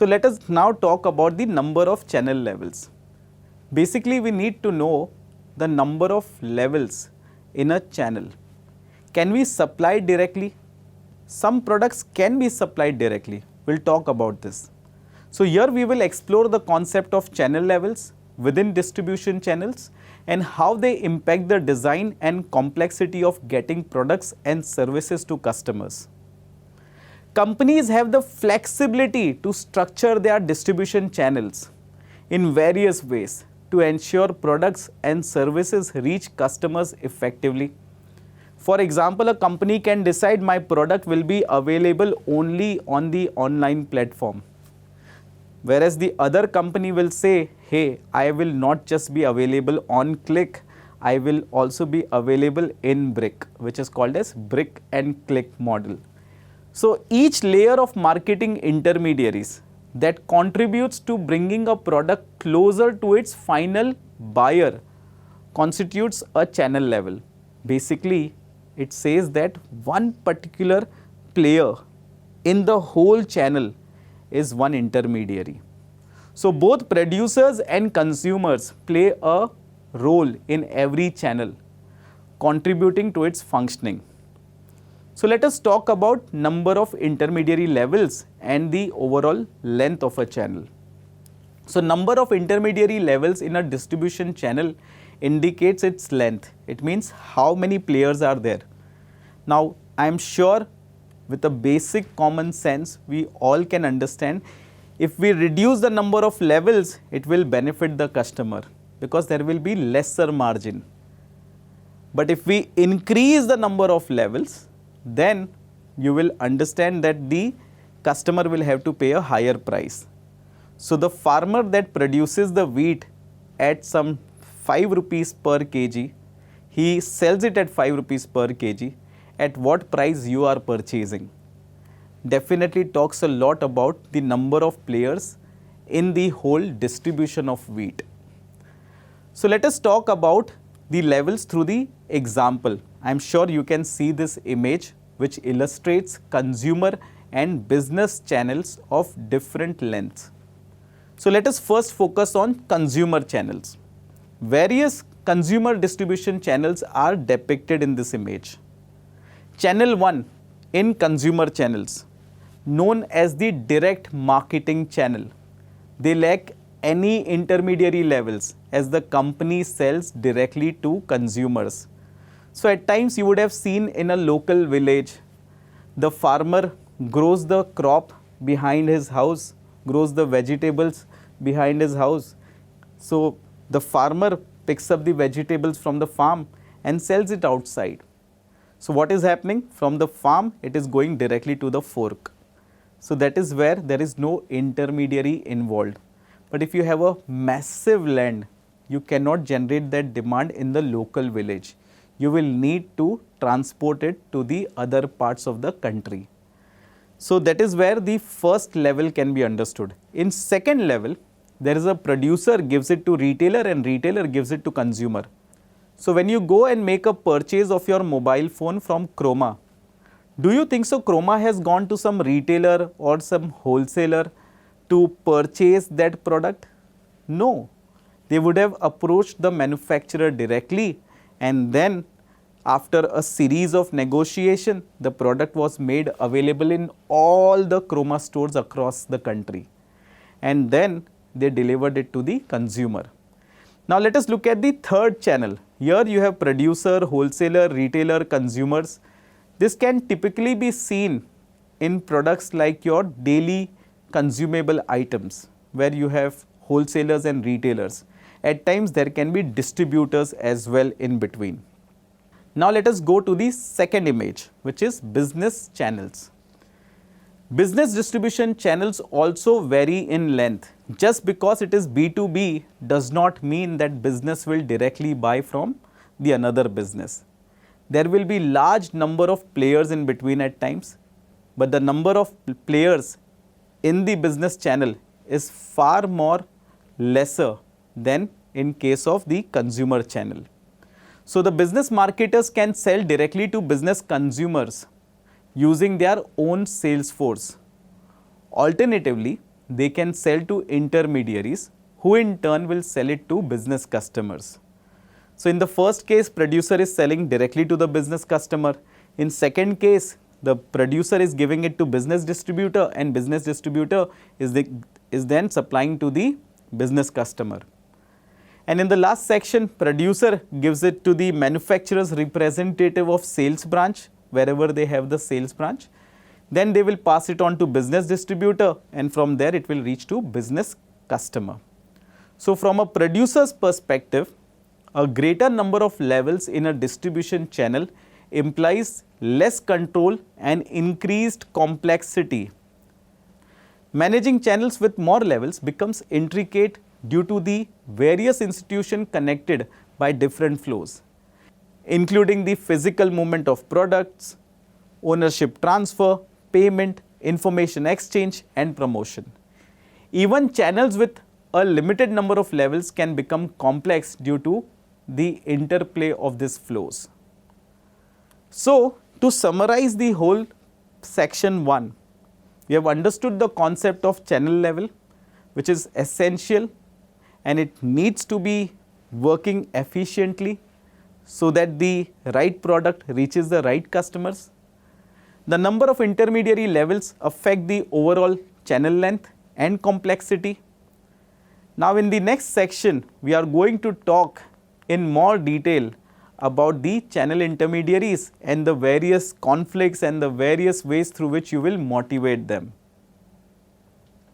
So let us now talk about the number of channel levels. Basically, we need to know the number of levels in a channel. Can we supply directly? Some products can be supplied directly. We'll talk about this. So here we will explore the concept of channel levels within distribution channels and how they impact the design and complexity of getting products and services to customers. Companies have the flexibility to structure their distribution channels in various ways to ensure products and services reach customers effectively. For example, a company can decide my product will be available only on the online platform, whereas the other company will say, hey, I will not just be available on click, I will also be available in brick, which is called as brick and click model. So each layer of marketing intermediaries that contributes to bringing a product closer to its final buyer constitutes a channel level. Basically, it says that one particular player in the whole channel is one intermediary. So both producers and consumers play a role in every channel, contributing to its functioning. So let us talk about number of intermediary levels and the overall length of a channel. So number of intermediary levels in a distribution channel indicates its length. It means how many players are there. Now I am sure with a basic common sense we all can understand, if we reduce the number of levels, it will benefit the customer because there will be lesser margin. But if we increase the number of levels, then you will understand that the customer will have to pay a higher price. So the farmer that produces the wheat at some 5 rupees per kg, he sells it at 5 rupees per kg. At what price you are purchasing definitely talks a lot about the number of players in the whole distribution of wheat. So let us talk about the levels through the example. I am sure you can see this image which illustrates consumer and business channels of different lengths. So let us first focus on consumer channels. Various consumer distribution channels are depicted in this image. Channel 1 in consumer channels, known as the direct marketing channel. They lack any intermediary levels as the company sells directly to consumers. So at times you would have seen in a local village, the farmer grows the crop behind his house, grows the vegetables behind his house. So the farmer picks up the vegetables from the farm and sells it outside. So what is happening? From the farm, it is going directly to the fork. So that is where there is no intermediary involved. But if you have a massive land, you cannot generate that demand in the local village. You will need to transport it to the other parts of the country. So that is where the first level can be understood. In second level, there is a producer gives it to retailer and retailer gives it to consumer. So when you go and make a purchase of your mobile phone from Chroma, do you think so Chroma has gone to some retailer or some wholesaler to purchase that product? No. They would have approached the manufacturer directly, and then after a series of negotiation, the product was made available in all the Chroma stores across the country. And then they delivered it to the consumer. Now let us look at the third channel. Here you have producer, wholesaler, retailer, consumers. This can typically be seen in products like your daily consumable items, where you have wholesalers and retailers. At times there can be distributors as well in between. Now let us go to the second image, which is business channels. Business distribution channels also vary in length. Just because it is B2B does not mean that business will directly buy from the another business. There will be large number of players in between at times, but the number of players in the business channel is far more lesser than in case of the consumer channel. So the business marketers can sell directly to business consumers using their own sales force. Alternatively, they can sell to intermediaries who in turn will sell it to business customers. So in the first case, producer is selling directly to the business customer. In second case, the producer is giving it to business distributor, and business distributor is then supplying to the business customer. And in the last section, producer gives it to the manufacturer's representative of sales branch, wherever they have the sales branch. Then they will pass it on to business distributor, and from there it will reach to business customer. So from a producer's perspective, a greater number of levels in a distribution channel implies less control and increased complexity. Managing channels with more levels becomes intricate due to the various institutions connected by different flows, including the physical movement of products, ownership transfer, payment, information exchange, and promotion. Even channels with a limited number of levels can become complex due to the interplay of these flows. So, to summarize the whole section 1, we have understood the concept of channel level, which is essential, and it needs to be working efficiently so that the right product reaches the right customers. The number of intermediary levels affect the overall channel length and complexity. Now in the next section, we are going to talk in more detail about the channel intermediaries and the various conflicts and the various ways through which you will motivate them.